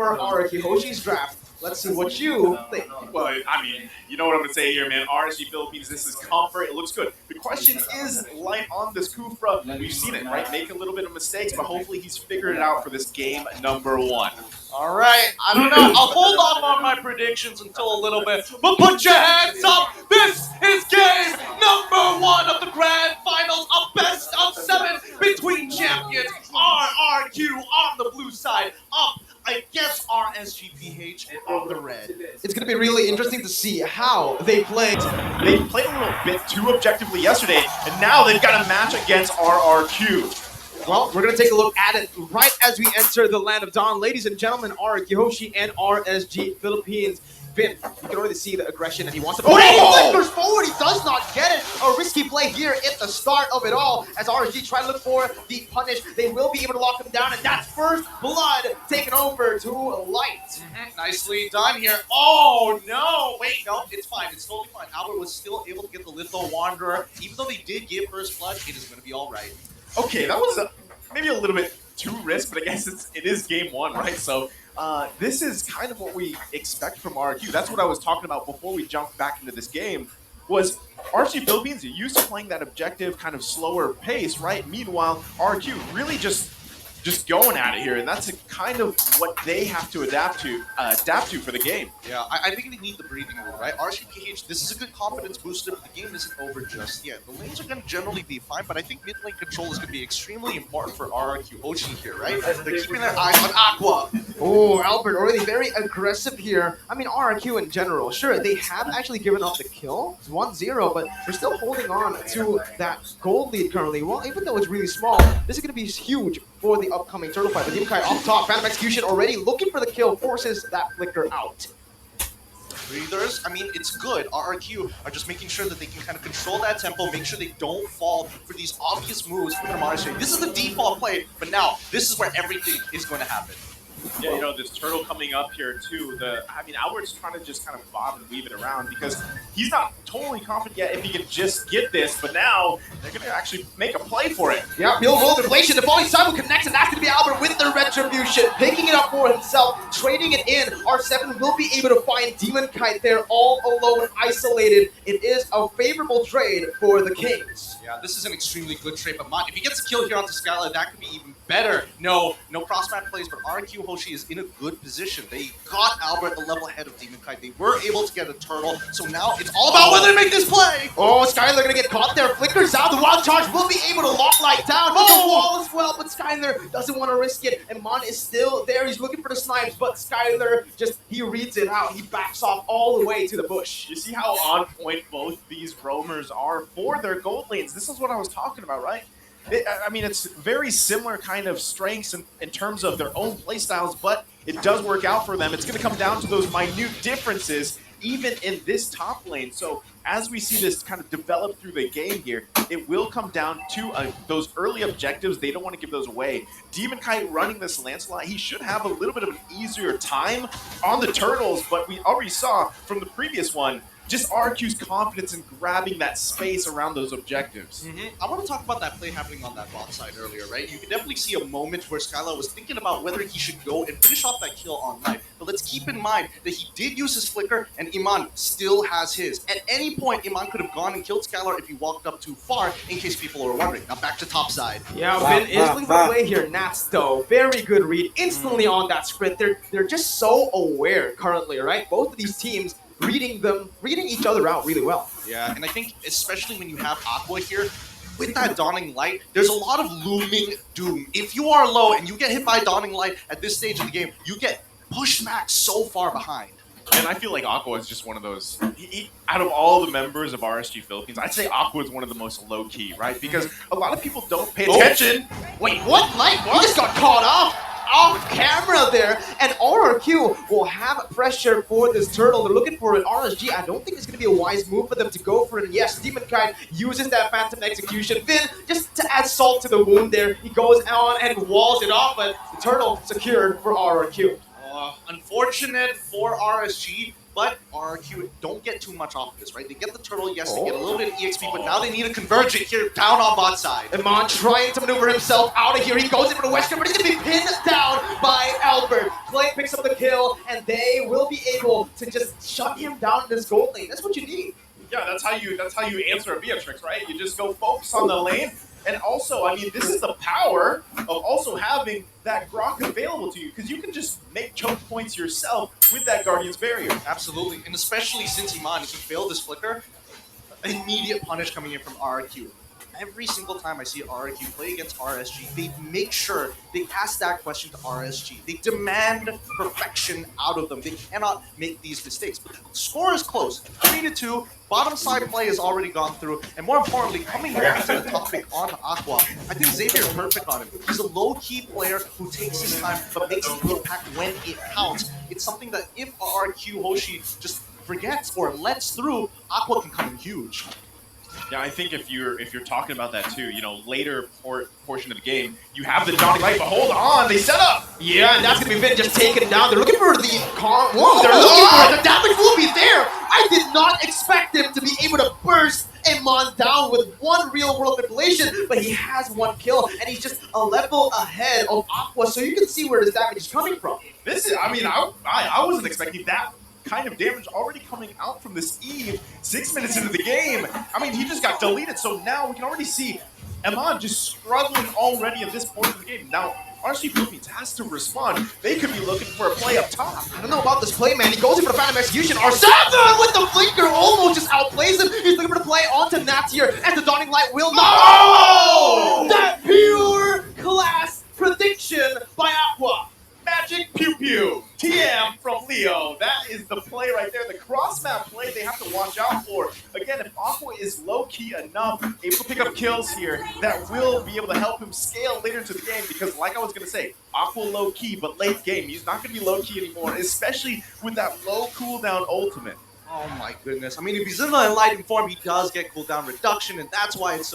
for RRQ HOSHI's draft. Let's see what you think. Well, I mean, you know what I'm going to say here, man. RSG Philippines, this is comfort. It looks good. The question is light on this Kufra. We've seen it, right? Make a little bit of mistakes, but hopefully he's figured it out for this game number 1. All right, I don't know. I'll hold off on my predictions until a little bit, but put your hands up. This is game number 1 of the grand finals, a best of 7 between champions. RRQ on the blue side, up against RSGPH on the red. It's going to be really interesting to see how they played. They played a little bit too objectively yesterday, and now they've got a match against RRQ. Well, we're going to take a look at it right as we enter the land of dawn. Ladies and gentlemen, RRQ HOSHI and RSG Philippines. Finn, you can already see the aggression, and he wants to put it. He flickers forward. He does not get it. A risky play here at the start of it all. As RSG try to look for the punish, they will be able to lock him down, and that's first blood taken over to Light. Nicely done here. Oh, no. Wait, no, it's fine. It's totally fine. Albert was still able to get the Litho Wanderer. Even though they did give first blood, it is going to be all right. Okay, that was maybe a little bit too risk, but I guess it is game 1, right? So this is kind of what we expect from RRQ. That's what I was talking about before we jumped back into this game, was RSG Philippines are used to playing that objective kind of slower pace, right? Meanwhile, RRQ really just going at it here, and that's kind of what they have to adapt to for the game. Yeah, I think they need the breathing room, right? RSGPH, this is a good confidence booster, but the game isn't over just yet. The lanes are going to generally be fine, but I think mid lane control is going to be extremely important for RRQ HOSHI here, right? They're keeping their eyes on Aqua. Oh, Albert already very aggressive here. I mean, RRQ in general, sure, they have actually given up the kill. It's 1-0, but they're still holding on to that gold lead currently. Well, even though it's really small, this is going to be huge for the upcoming turtle fight. But Kai off top, Phantom Execution already looking for the kill, forces that flicker out. Breathers, I mean, it's good. RRQ are just making sure that they can kind of control that tempo, make sure they don't fall for these obvious moves from RSG. This is the default play, but now this is where everything is going to happen. Yeah, you know, this turtle coming up here too, I mean, Albert's trying to just kind of bob and weave it around because he's not totally confident yet if he can just get this, but now they're going to actually make a play for it. Yeah, Bill roll deflation, the falling sun will connect, and that's going to be Albert with the retribution, picking it up for himself, trading it in. R7 will be able to find Demon Kite there all alone, isolated. It is a favorable trade for the Kings. Yeah, this is an extremely good trade, but if he gets a kill here onto Skylar, that could be even better. No cross-match plays, but RRQ HOSHI is in a good position. They got Albert a level ahead of Demon Kite. They were able to get a turtle, so now it's all about whether they make this play. Oh, Skylar gonna get caught there. Flickers out. The wild charge will be able to lock Light down. With the wall as well, but Skylar doesn't want to risk it. And Mon is still there. He's looking for the snipes, but Skylar he reads it out. He backs off all the way to the bush. You see how on point both these roamers are for their gold lanes. This is what I was talking about, right? I mean, it's very similar kind of strengths in terms of their own playstyles, but it does work out for them. It's going to come down to those minute differences, even in this top lane. So as we see this kind of develop through the game here, it will come down to those early objectives. They don't want to give those away. Demon Kite running this Lancelot, he should have a little bit of an easier time on the turtles, but we already saw from the previous one, just RQ's confidence in grabbing that space around those objectives. I want to talk about that play happening on that bot side earlier, right? You can definitely see a moment where Skylar was thinking about whether he should go and finish off that kill on Light. But let's keep in mind that he did use his flicker, and Iman still has his. At any point, Iman could have gone and killed Skylar if he walked up too far, in case people are wondering. Now back to top side. Yeah, Vin is looking for a play here. Nats, though, very good read. Instantly on that sprint. They're just so aware currently, right? Both of these teams reading each other out really well. Yeah, and I think especially when you have Aqua here, with that Dawning Light, there's a lot of looming doom. If you are low and you get hit by Dawning Light at this stage of the game, you get pushed back so far behind. And I feel like Aqua is just one of those, out of all the members of RSG Philippines, I'd say Aqua is one of the most low-key, right? Because a lot of people don't pay attention. Wait, what? Light? He just got caught off camera there, and RRQ will have pressure for this turtle. They're looking for an RSG. I don't think it's going to be a wise move for them to go for it. And yes, Demon Kite uses that Phantom Execution. Finn, just to add salt to the wound there, he goes on and walls it off, but the turtle secured for RRQ. Unfortunate for RSG. But RRQ don't get too much off of this, right? They get the turtle, yes, they get a little bit of EXP, but now they need to converge it here down on bot side. Iman trying to maneuver himself out of here. He goes in for the Western, but he's going to be pinned down by Albert. Clay picks up the kill, and they will be able to just shut him down in this gold lane. That's what you need. Yeah, that's how you answer a Beatrix, right? You just go focus on the lane. And also, I mean, this is the power of also having that Grok available to you, because you can just make choke points yourself with that Guardian's Barrier. Absolutely, and especially since Iman, he failed this flicker, immediate punish coming in from RRQ. Every single time I see RRQ play against RSG, they make sure they ask that question to RSG. They demand perfection out of them. They cannot make these mistakes. But the score is close, 3-2. Bottom side play has already gone through, and more importantly, coming back to the topic on Aqua, I think Xavier is perfect on him. He's a low-key player who takes his time but makes an impact when it counts. It's something that if RRQ Hoshi just forgets or lets through, Aqua can come in huge. Yeah, I think if you're talking about that too, you know, later portion of the game, you have the dawning light, but hold on, they set up. Yeah, and that's gonna be Vin just taking it down. They're looking for the whoa, they're looking for it. The damage will be there. I did not expect him to be able to burst Iman down with one real world manipulation, but he has one kill, and he's just a level ahead of Aqua, so you can see where this damage is coming from. This is, I mean, I wasn't expecting that kind of damage already coming out from this Eve 6 minutes into the game. I mean, he just got deleted, so now we can already see Iman just struggling already at this point of the game. Now, RSG Philippines has to respond. They could be looking for a play up top. I don't know about this play, man. He goes in for the Phantom Execution. R7 with the flinker almost just outplays him. He's looking for the play onto Natir, and the Dawning Light will not. Oh! That pure class prediction by Aqua. Magic Pew Pew, TM from Leo. That is the play right there. The cross-map play they have to watch out for. Again, if Aqua is low-key enough, able to pick up kills here, that will be able to help him scale later into the game, because like I was going to say, Aqua low-key, but late game, he's not going to be low-key anymore, especially with that low cooldown ultimate. Oh my goodness. I mean, if he's in the enlightened form, he does get cooldown reduction, and that's why it's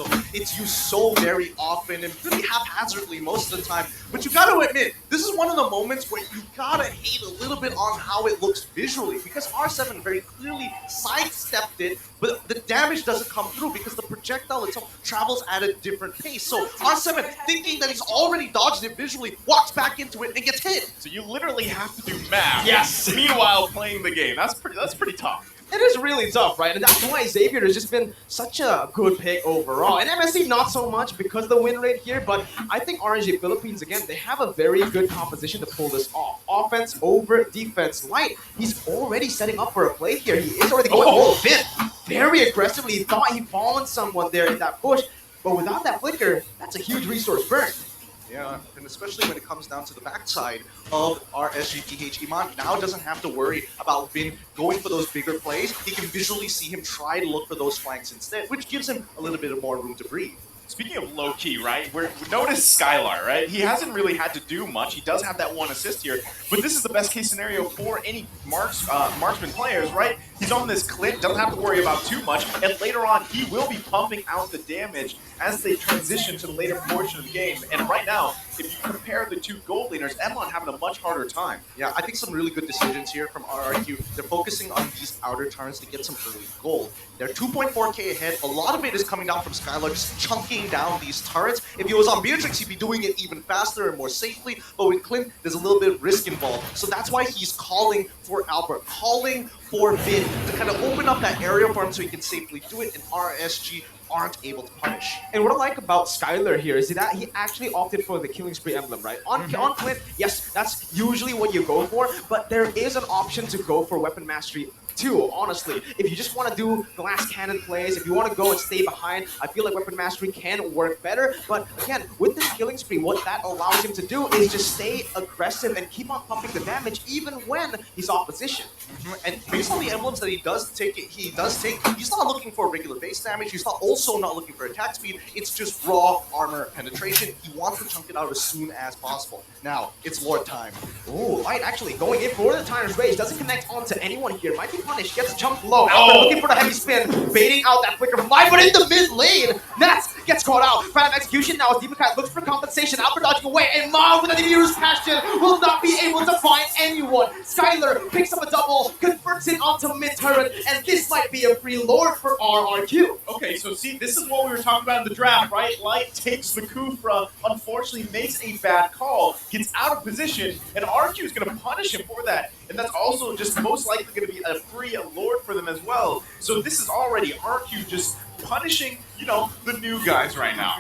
used so very often and really haphazardly most of the time. But you gotta admit, this is one of the moments where you gotta hate a little bit on how it looks visually, because R7 very clearly sidestepped it, but the damage doesn't come through because the projectile itself travels at a different pace. So R7, thinking that he's already dodged it visually, walks back into it and gets hit. So you literally have to do math. Yes. Meanwhile, playing the game. That's pretty tough. It is really tough, right? And that's why Xavier has just been such a good pick overall. And MSC not so much because of the win rate here, but I think RNG Philippines, again, they have a very good composition to pull this off. Offense over defense. Light, he's already setting up for a play here. He is already going full fit. Very aggressively. He thought he fallen someone there in that push, but without that flicker, that's a huge resource burn. Yeah, and especially when it comes down to the backside of RSG Iman now doesn't have to worry about Vin going for those bigger plays. He can visually see him try to look for those flanks instead, which gives him a little bit more room to breathe. Speaking of low-key, right, we notice Skylar, right? He hasn't really had to do much. He does have that one assist here, but this is the best case scenario for any marksman players, right? He's on this clip, doesn't have to worry about too much, and later on, he will be pumping out the damage as they transition to the later portion of the game. And right now, if you compare the two gold laners, Emlon having a much harder time. Yeah, I think some really good decisions here from RRQ. They're focusing on these outer turns to get some early gold. They're 2.4k ahead. A lot of it is coming down from Skylar, just chunking down these turrets. If he was on Beatrix, he'd be doing it even faster and more safely. But with Clint, there's a little bit of risk involved. So that's why he's calling for Albert, calling for Vin to kind of open up that area for him so he can safely do it. And RSG aren't able to punish. And what I like about Skylar here is that he actually opted for the Killing Spree emblem, right? On Clint, yes, that's usually what you go for, but there is an option to go for Weapon Mastery too, honestly. If you just want to do glass cannon plays, if you want to go and stay behind, I feel like Weapon Mastery can work better. But again, with this Killing Spree, what that allows him to do is just stay aggressive and keep on pumping the damage even when he's off position. And based on the emblems that he does take, he's not looking for regular base damage, he's also not looking for attack speed, it's just raw armor penetration. He wants to chunk it out as soon as possible. Now, it's Lord time. Ooh, Light actually going in for the Timer's Rage, doesn't connect onto anyone here, might be punished, gets jumped low. Albert looking for the heavy spin, baiting out that flicker from Light, but in the mid lane, Nats gets caught out. Phantom execution now as Demonkai looks for compensation. Alfred dodging away, and Mon with an Emir's passion will not be able to find anyone. Skylar picks up a double, converts it onto mid turret, and this might be a free lord for RRQ. Okay, so see, this is what we were talking about in the draft, right? Light takes the Kufra, unfortunately makes a bad call, gets out of position, and RQ is going to punish him for that. And that's also just most likely going to be a free lord for them as well. So this is already RQ just punishing, you know, the new guys right now.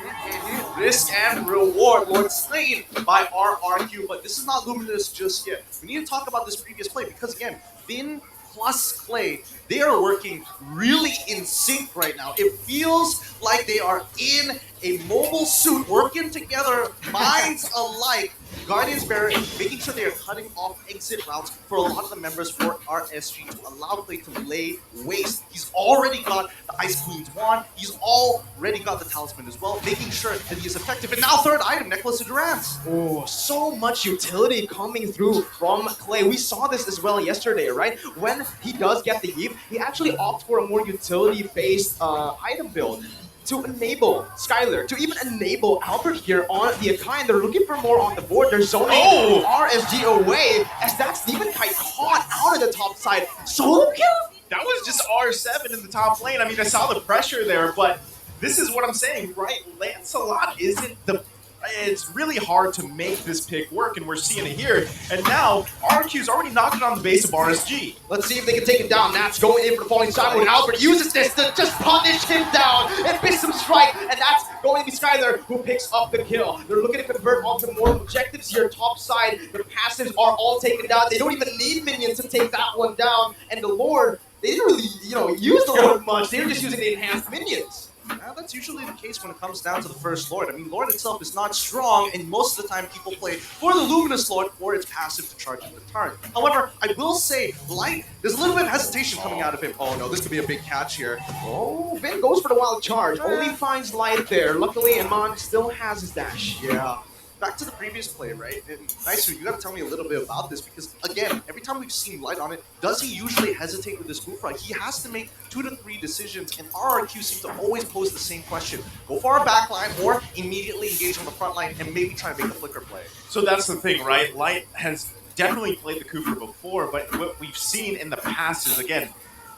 Risk and reward, Lord slain by RRQ, but this is not Luminous just yet. We need to talk about this previous play because again, Finn plus Clay, they are working really in sync right now. It feels like they are in a mobile suit, working together, minds alike. Guardians Barrett making sure they are cutting off exit routes for a lot of the members for RSG to allow Clay to lay waste. He's already got the Ice Queen's wand. He's already got the Talisman as well, making sure that he is effective. And now third item, Necklace of Durance. Oh, so much utility coming through from Clay. We saw this as well yesterday, right? When he does get the Heap, he actually opts for a more utility-based item build to enable Skylar, to even enable Albert here on the Akai, and they're looking for more on the board. They're zoning RSG away as that's Demonkai caught out of the top side. Solo kill? That was just R7 in the top lane. I mean, I saw the pressure there, but this is what I'm saying, right? Lancelot isn't the... It's really hard to make this pick work, and we're seeing it here. And now, RQ's already knocking on the base of RSG. Let's see if they can take him down. Nats going in for the falling shot, and Albert uses this to just punish him down and miss him strike, and that's going to be Skylar who picks up the kill. They're looking to convert onto more objectives here top side. Their passives are all taken down. They don't even need minions to take that one down, and the Lord, they didn't really, use the Lord much. They were just using the enhanced minions. That's usually the case when it comes down to the first Lord. I mean, Lord itself is not strong, and most of the time people play for the Luminous Lord or its passive to charge at the turn. However, I will say, Light, there's a little bit of hesitation coming out of him. Oh no, this could be a big catch here. Oh, Vin goes for the wild charge. Only finds Light there. Luckily, Iman still has his dash. Yeah. Back to the previous play, right? And Nicer, you gotta tell me a little bit about this because, again, every time we've seen Light on it, does he usually hesitate with this move right? He has to make 2 to 3 decisions, and RRQ seems to always pose the same question. Go for our back line or immediately engage on the front line and maybe try to make the flicker play. So that's the thing, right? Light has definitely played the Cooper before, but what we've seen in the past is, again,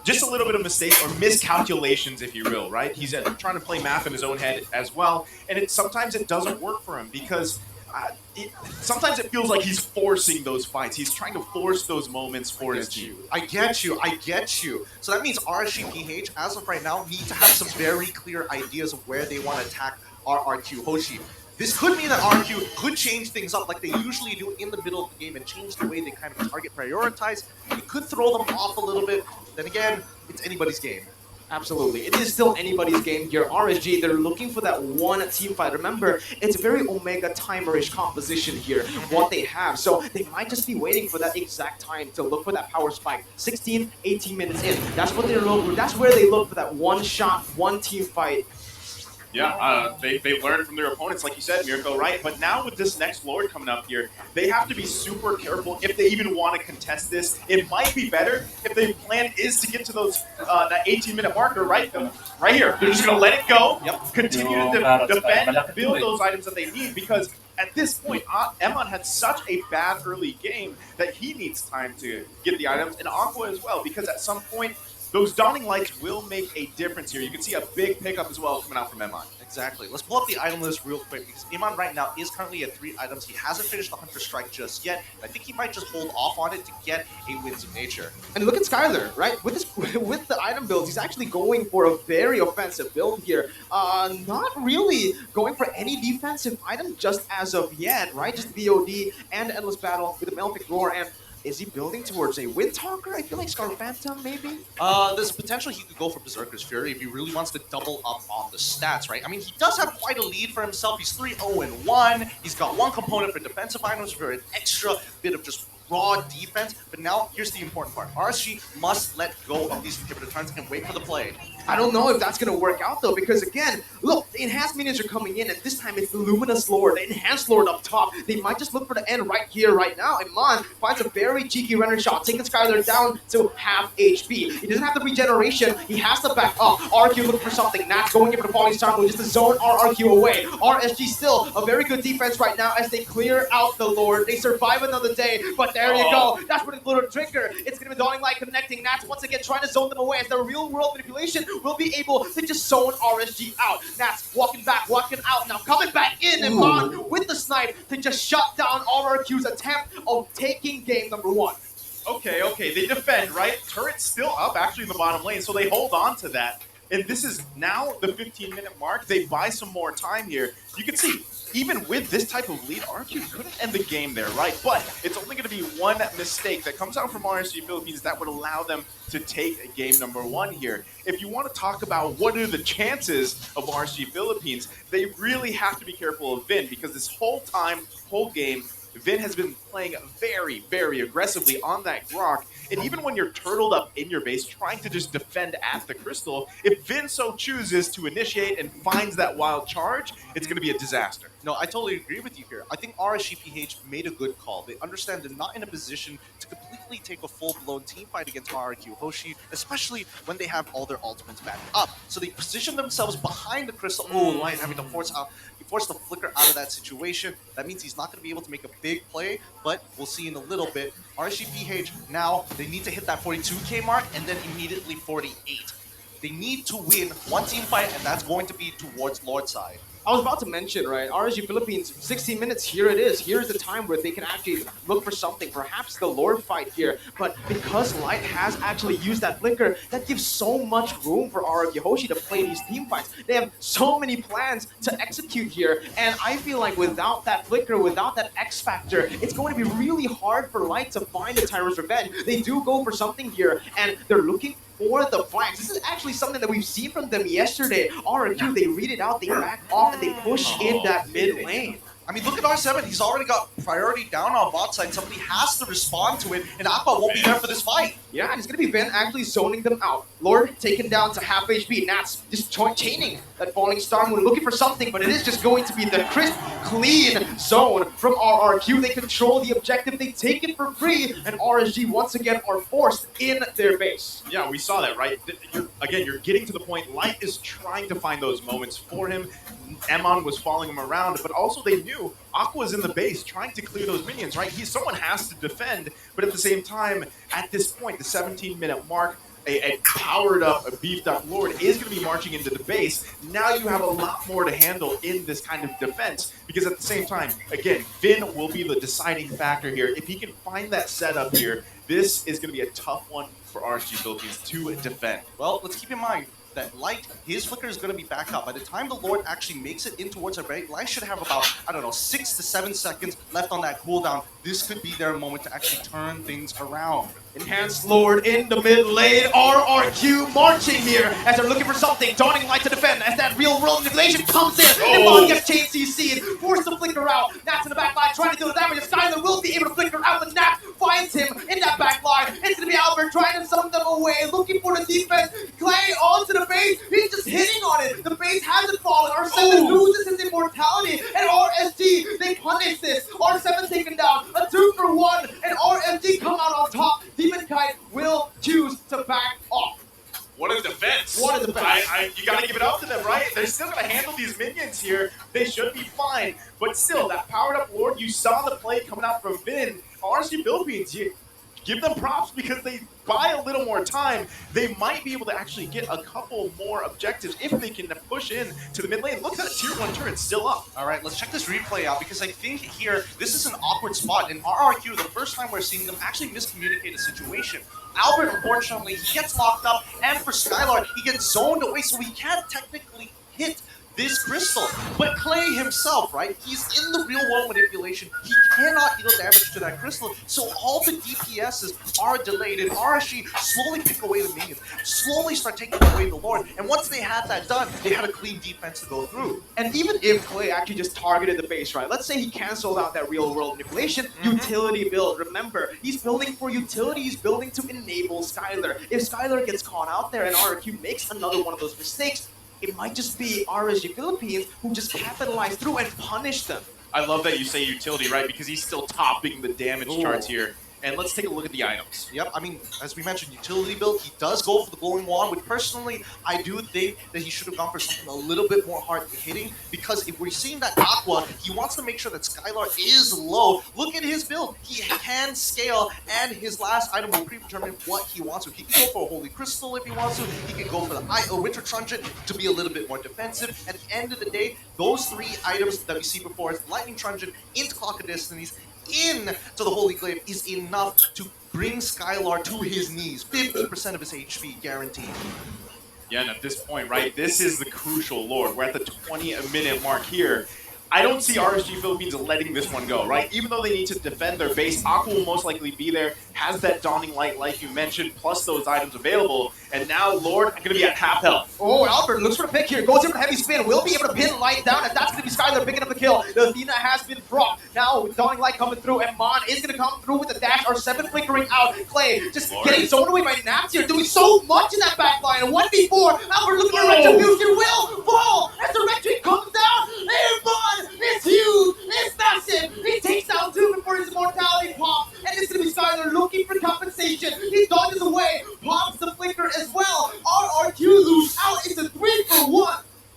just a little bit of mistakes or miscalculations, if you will, right? He's trying to play math in his own head as well, and sometimes it doesn't work for him because sometimes it feels like he's forcing those fights. He's trying to force those moments for his team. I get you. So that means RSG PH, as of right now, need to have some very clear ideas of where they want to attack RRQ Hoshi. This could mean that RQ could change things up like they usually do in the middle of the game and change the way they kind of target prioritize. It could throw them off a little bit. Then again, it's anybody's game. Absolutely. It is still anybody's game here. RSG, they're looking for that one team fight. Remember, it's a very Omega timerish composition here, what they have. So they might just be waiting for that exact time to look for that power spike. 16, 18 minutes in. That's what they're looking for. That's where they look for that one shot, one team fight. Yeah, they learned from their opponents, like you said, Mirko, right? But now with this next Lord coming up here, they have to be super careful if they even want to contest this. It might be better if their plan is to get to those that 18-minute marker, right? Right here. They're just going to let it go, continue to defend, build those items that they need, because at this point, Emon had such a bad early game that he needs time to get the items, and Aqua as well, because at some point, those Dawning Lights will make a difference here. You can see a big pickup as well coming out from Emon. Exactly. Let's pull up the item list real quick because Iman right now is currently at 3 items. He hasn't finished the Hunter Strike just yet. I think he might just hold off on it to get a Winds of Nature. And look at Skylar, right? With the item builds, he's actually going for a very offensive build here. Not really going for any defensive item just as of yet, right? Just VOD and Endless Battle with the Malefic Roar. And is he building towards a Windtalker? I feel like Scar Phantom, maybe? There's potential he could go for Berserker's Fury if he really wants to double up on the stats, right? I mean, he does have quite a lead for himself. He's 3-0-1. He's got 1 component for defensive items for an extra bit of just raw defense. But now, here's the important part. RSG must let go of these inhibitor turns and wait for the play. I don't know if that's going to work out, though, because, again, look, the enhanced minions are coming in, and this time it's the Luminous Lord, the enhanced Lord up top. They might just look for the end right here, right now, and Mon finds a very cheeky runner shot, taking Skylar down to half HP. He doesn't have the regeneration. He has to back up. RRQ looking for something. Nat's going in for the Falling Star, which is to zone RRQ away. RSG still a very good defense right now as they clear out the Lord. They survive another day, but there you go. That's where the Glitter Trigger. It's going to be Dawning Light connecting. Nats once again trying to zone them away as the real-world manipulation will be able to just zone RSG out. Nats walking back, walking out, now coming back in, and Mon with the snipe to just shut down RRQ's attempt of taking game number 1. Okay, they defend, right? Turret's still up actually in the bottom lane, so they hold on to that. And this is now the 15-minute mark. They buy some more time here. You can see, even with this type of lead, RQ couldn't end the game there, right? But it's only going to be one mistake that comes out from RSG Philippines that would allow them to take game number 1 here. If you want to talk about what are the chances of RSG Philippines, they really have to be careful of Vin, because this whole game, Vin has been playing very, very aggressively on that Grok. And even when you're turtled up in your base, trying to just defend at the Crystal, if Vin so chooses to initiate and finds that wild charge, it's going to be a disaster. No, I totally agree with you here. I think RSGPH made a good call. They understand they're not in a position to completely take a full-blown team fight against RRQ HOSHI, especially when they have all their ultimates backed up. So they position themselves behind the Crystal. Oh, Lion having to force the Flicker out of that situation. That means he's not going to be able to make a big play, but we'll see in a little bit. RSGPH now, they need to hit that 42k mark and then immediately 48. They need to win one team fight, and that's going to be towards Lord side. I was about to mention, right, RSG Philippines, 16 minutes, here it is. Here's the time where they can actually look for something, perhaps the Lord fight here. But because Light has actually used that Flicker, that gives so much room for RRQ HOSHI to play these team fights. They have so many plans to execute here, and I feel like without that Flicker, without that X Factor, it's going to be really hard for Light to find a Tyrant's Revenge. They do go for something here, and they're looking for the flanks. This is actually something that we've seen from them yesterday. RRQ, they read it out, they back off, and they push in that mid lane. I mean, look at R7. He's already got priority down on bot side. Somebody has to respond to it, and Aqua won't be there for this fight. Yeah, it's going to be Ven actually zoning them out. Lord taken down to half HP. Nats just chaining that Falling Star Moon, looking for something, but it is just going to be the crisp, clean zone from RRQ. They control the objective, they take it for free, and RSG once again are forced in their base. Yeah, we saw that, right? You're getting to the point. Light is trying to find those moments for him. Emon was following him around, but also they knew Aqua's in the base trying to clear those minions, right? Someone has to defend, but at the same time, at this point, the 17-minute mark, a powered up, a beefed up Lord is going to be marching into the base. Now you have a lot more to handle in this kind of defense, because at the same time, again, Vin will be the deciding factor here. If he can find that setup here, this is going to be a tough one for RSG Philippines to defend. Well, let's keep in mind that Light, his Flicker is going to be back up. By the time the Lord actually makes it in towards our base, Light should have about, I don't know, 6 to 7 seconds left on that cooldown. This could be their moment to actually turn things around. Enhanced Lord in the mid lane. RRQ marching here as they're looking for something. Dawning Light to defend as that real world manipulation comes in. And Mon gets chain CC'd, forced to flicker out. Nat's in the back line trying to deal the damage. Skylar will be able to flicker out, but Nat finds him in that back line. It's going to be Albert trying to summon them away, looking for the defense. Clay onto the base. He's just hitting on it. The base hasn't fallen. R7 loses his immortality. And RSG, they punish this. R7 taken down. A 2-for-1. And RSG come out on top. Demon Kite will choose to back off. What a defense! What a defense! You gotta give it up to them, right? They're still gonna handle these minions here. They should be fine. But still, that powered up Lord, you saw the play coming out from Vin. RSG Philippines, you give them props because they buy a little more time. They might be able to actually get a couple more objectives if they can push in to the mid lane. Look at that tier 1 turret still up. All right, let's check this replay out, because I think here, this is an awkward spot. In RRQ, the first time we're seeing them actually miscommunicate a situation. Albert, unfortunately, he gets locked up, and for Skylar, he gets zoned away, so he can't technically hit this crystal. But Clay himself, right? He's in the real world manipulation. He cannot deal damage to that crystal. So all the DPSs are delayed, and RSG slowly pick away the minions, slowly start taking away the Lord. And once they had that done, they had a clean defense to go through. And even if Clay actually just targeted the base, right? Let's say he canceled out that real world manipulation, utility build. Remember, he's building for utility, he's building to enable Skylar. If Skylar gets caught out there and RRQ makes another one of those mistakes, it might just be RSG Philippines who just capitalize through and punish them. I love that you say utility, right? Because he's still topping the damage charts here. And let's take a look at the items. Yep, I mean, as we mentioned, utility build, he does go for the glowing wand, which personally, I do think that he should have gone for something a little bit more hard hitting, because if we're seeing that Aqua, he wants to make sure that Skylar is low. Look at his build. He can scale, and his last item will predetermine what he wants to. He can go for a Holy Crystal if he wants to. He can go for the Winter Truncheon to be a little bit more defensive. At the end of the day, those three items that we see before us, Lightning Truncheon into Clock of Destinies, into the Holy Glaive, is enough to bring Skylar to his knees. 50% of his HP guaranteed. Yeah, and at this point, right, this is the crucial Lord. We're at the 20-minute mark here. I don't see RSG Philippines letting this one go, right? Even though they need to defend their base, Aqua will most likely be there, has that Dawning Light like you mentioned, plus those items available, and now Lord going to be at half health. Oh, Albert looks for the pick here, goes in for the heavy spin, will be able to pin Light down, and that's going to be Skylar picking up the kill. The Athena has been dropped. Now, with Dawning Light coming through, and Mon is going to come through with the dash, or 7 flickering out. Clay just getting zoned away by Naps here, doing so much in that back line. 1v4, Albert looking at Retribution, will fall as the Red Tree comes down, and Mon is huge, it's massive. He takes down 2 before his immortality pops, and it's going to be Skylar looking for compensation. He dodges away, pops the flicker as well. RRQ lose out. It's a 3 for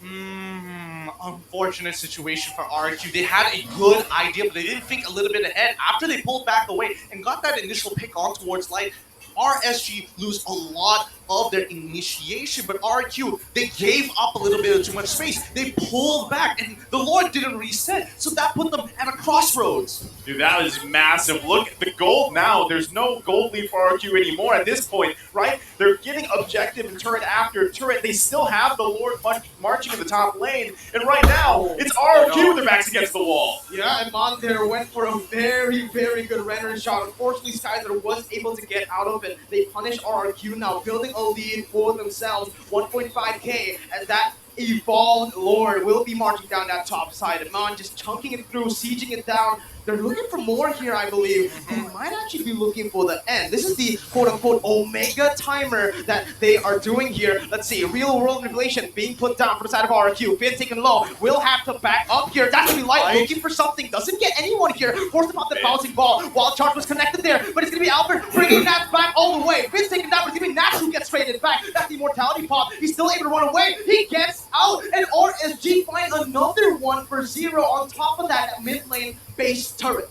1. Unfortunate situation for RRQ. They had a good idea, but they didn't think a little bit ahead. After they pulled back away and got that initial pick on towards Light, RSG lose a lot of their initiation, but RRQ, they gave up a little bit of too much space. They pulled back, and the Lord didn't reset, so that put them at a crossroads. Dude, that is massive. Look at the gold now. There's no gold lead for RRQ anymore at this point, right? They're getting objective and turret after turret. They still have the Lord marching in the top lane, and right now, it's RRQ with their backs against the wall. Yeah, and Mon there went for a very, very good render shot. Unfortunately, Skylar was able to get out of it. They punish RRQ now, building a lead for themselves. 1.5k, and that evolved Lord will be marching down that top side. And Mon just chunking it through, sieging it down. They're looking for more here, I believe. They might actually be looking for the end. This is the quote-unquote Omega timer that they are doing here. Let's see, real-world manipulation being put down from the side of RRQ. Finn taken low, will have to back up here. That's going to be Light looking for something. Doesn't get anyone here. Forced him off the bouncing ball. Wild Charge was connected there, but it's going to be Albert bringing that back all the way. Finn's taken down, but it's going to be Nash who gets traded back. That's the immortality pop. He's still able to run away. He gets out, and RSG find another 1 for 0 on top of that mid lane base turret.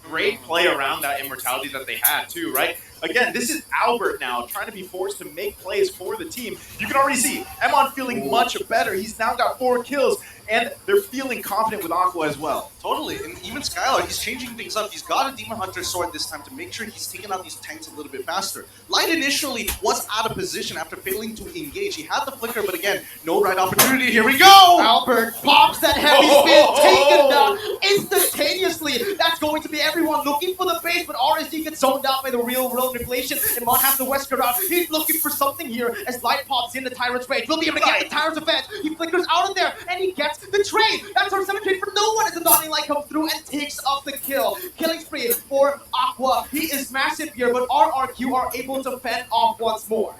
Great play around that immortality that they had too, right? Again, this is Albert now trying to be forced to make plays for the team. You can already see Emon feeling much better. He's now got 4 kills, and they're feeling confident with Aqua as well. Totally, and even Skylar, he's changing things up. He's got a Demon Hunter sword this time to make sure he's taking out these tanks a little bit faster. Light initially was out of position after failing to engage. He had the flicker, but again, no right opportunity. Here we go! Albert pops that heavy spin, taken down instantaneously. That's going to be everyone looking for the base, but RSG gets zoned out by the real-world manipulation, and Mon has the Wesker out. He's looking for something here as Light pops in the Tyrant's Rage. Will be able to get the Tyrant's Event. He flickers out of there, and he gets the trade. That's our 7 trade for no one as the Dawning Light comes through and takes up the kill. Killing spree for Aqua. He is massive here, but RRQ are able to fend off once more.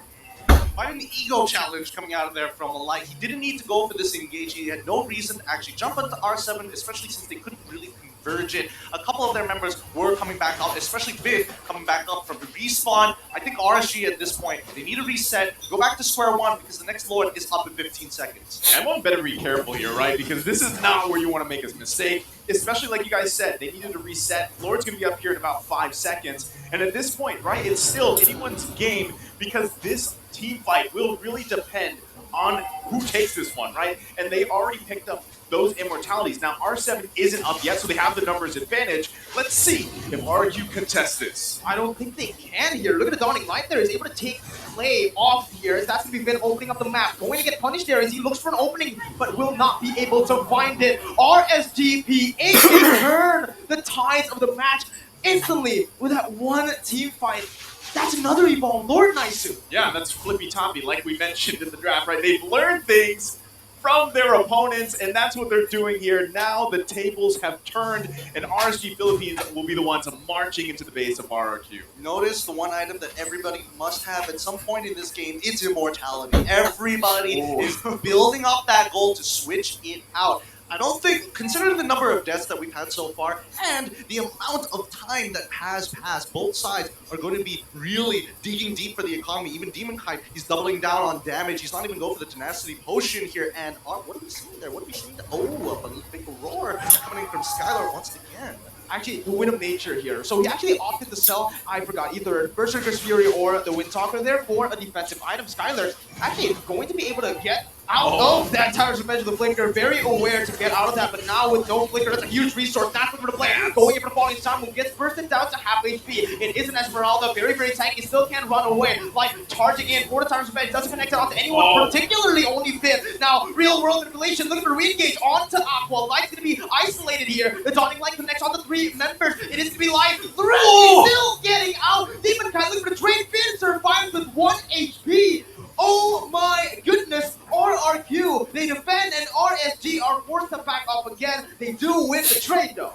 Finding the ego challenge coming out of there from a Light. He didn't need to go for this engage. He had no reason to actually jump into R7, especially since they couldn't really converge it. A couple of their members were coming back up, especially Vid coming back up from the respawn. I think RSG at this point, they need to reset, go back to square one because the next Lord is up in 15 seconds. Emon better be careful here, right? Because this is not where you want to make a mistake. Especially like you guys said, they needed to reset. Lord's going to be up here in about 5 seconds. And at this point, right, it's still anyone's game because this team fight will really depend on who takes this one, right? And they've already picked up those immortalities. Now, R7 isn't up yet, so they have the numbers advantage. Let's see if RRQ contests this. I don't think they can here. Look at the Dawning Light there. He's able to take play off here. As that's going to be Vin opening up the map. Going to get punished there as he looks for an opening, but will not be able to find it. RSG can turn the tides of the match instantly with that one team fight. That's another Evolve Lord Naisu. Yeah, that's Flippy Toppy, like we mentioned in the draft, right? They've learned things from their opponents, and that's what they're doing here. Now the tables have turned, and RSG Philippines will be the ones marching into the base of RRQ. Notice the one item that everybody must have at some point in this game, it's immortality. Everybody is building up that goal to switch it out. I don't think, considering the number of deaths that we've had so far and the amount of time that has passed, both sides are going to be really digging deep for the economy. Even Demon Kite, he's doubling down on damage. He's not even going for the Tenacity Potion here. And what are we seeing there? What are we seeing there? Oh, a big roar coming from Skylar once again. Actually, the Wind of Nature here. So he actually opted to sell, I forgot, either Berserker's Fury or the Wind Talker there for a defensive item. Skylar actually going to be able to get out of that Tiger's Revenge of the Flicker. Very aware to get out of that, but now with no Flicker, that's a huge resource. Not for the play. Going in for the falling time move, gets bursted down to half HP. It is an Esmeralda, very, very tanky, still can't run away. Like, charging in for the Tiger's Revenge, doesn't connect it onto anyone, particularly only Finn. Now, real world manipulation, looking for re-engage onto Aqua. Light's gonna be isolated here. The Dawning Light connects on the 3 members. It is to be Light. The rest is still getting out. Demon Kite looking for the trade. Finn survives with 1 HP. Oh my goodness, RRQ, they defend and RSG are forced to back up again. They do win the trade though.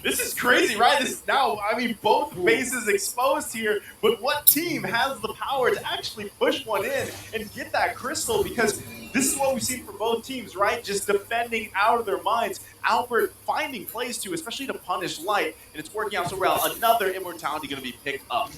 This is crazy, right? This is now, I mean, both bases exposed here, but what team has the power to actually push one in and get that crystal? Because this is what we've seen from both teams, right? Just defending out of their minds. Albert finding plays to, especially to punish Light, and it's working out so well. Another immortality going to be picked up.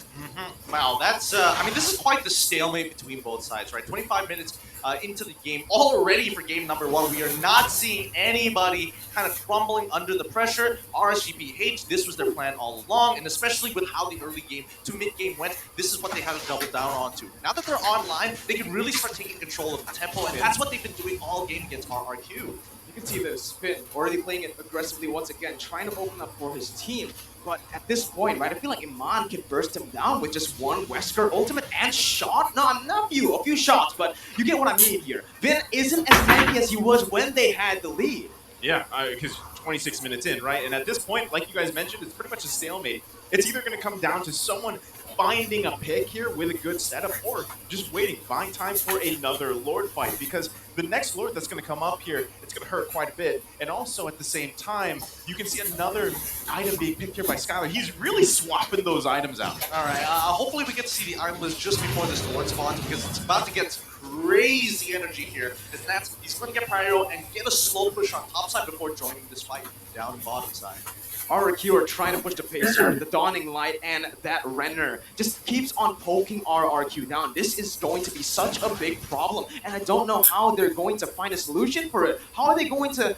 Wow, that's, I mean, this is quite the stalemate between both sides, right? 25 minutes into the game, already for game number 1. We are not seeing anybody kind of crumbling under the pressure. RSGPH, this was their plan all along, and especially with how the early game to mid-game went, this is what they had to double down onto. Now that they're online, they can really start taking control of the tempo, and that's what they've been doing all game against RRQ. You can see this Finn already playing it aggressively once again, trying to open up for his team. But at this point, right, I feel like Iman can burst him down with just one Wesker ultimate and shot. No, not a few shots, but you get what I mean here. Finn isn't as tanky as he was when they had the lead. Yeah, because 26 minutes in, right? And at this point, like you guys mentioned, it's pretty much a stalemate. It's either going to come down to someone finding a pick here with a good setup or just waiting, buying time for another Lord fight, because the next Lord that's going to come up here, it's going to hurt quite a bit. And also at the same time, you can see another item being picked here by Skylar. He's really swapping those items out. All right, hopefully we get to see the item list just before this Lord spawns, because it's about to get crazy energy here. And he's going to get Pyro and get a slow push on top side before joining this fight down bottom side. RRQ are trying to push the pace here. The Dawning Light and that Renner just keeps on poking RRQ down. This is going to be such a big problem, and I don't know how they're going to find a solution for it. How are they going to,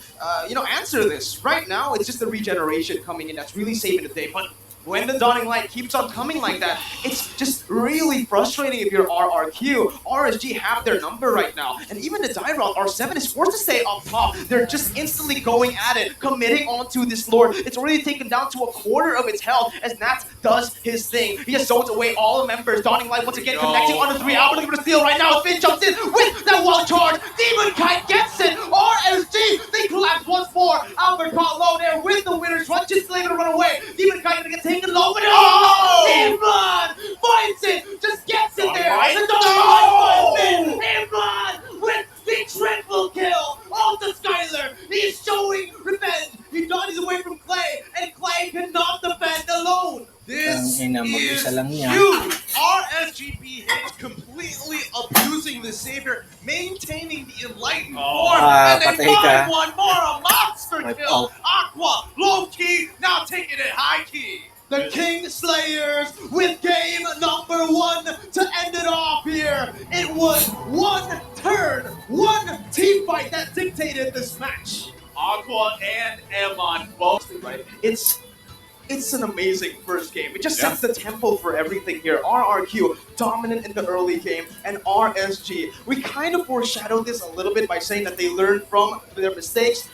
answer this? Right now, it's just the regeneration coming in that's really saving the day, but when the Dawning Light keeps on coming like that, it's just really frustrating if you're RRQ. RSG have their number right now. And even the die route, R7 is forced to stay up top. They're just instantly going at it, committing onto this Lord. It's already taken down to a quarter of its health as Nats does his thing. He just zones away all the members. Dawning Light once again connecting on the 3. Albert looking for the steal right now. Finn jumps in with that wall charge. Demon Kite gets it. RSG, they collapse once more. Albert caught low there with the winner's run, just able to run away. Demon Kite gonna get taken low, but Imran finds it, just gets it there. The Dawning Light finds it. Imran with the triple kill onto Skylar. He's showing revenge. He dodges away from Clay, and Clay cannot defend alone. This Ang ina, is mag-isa lang yan. huge. RSGPH completely abusing the Savior, maintaining the Enlightened form, and they patay ka. find one more, a monster kill. Aqua, low key, now taking it high key. The King Slayers with game number 1 to end it off here. It was one turn, one team fight that dictated this match. Aqua and Emon both, right? It's It's an amazing first game. It just sets the tempo for everything here. RRQ dominant in the early game, and RSG. We kind of foreshadowed this a little bit by saying that they learned from their mistakes,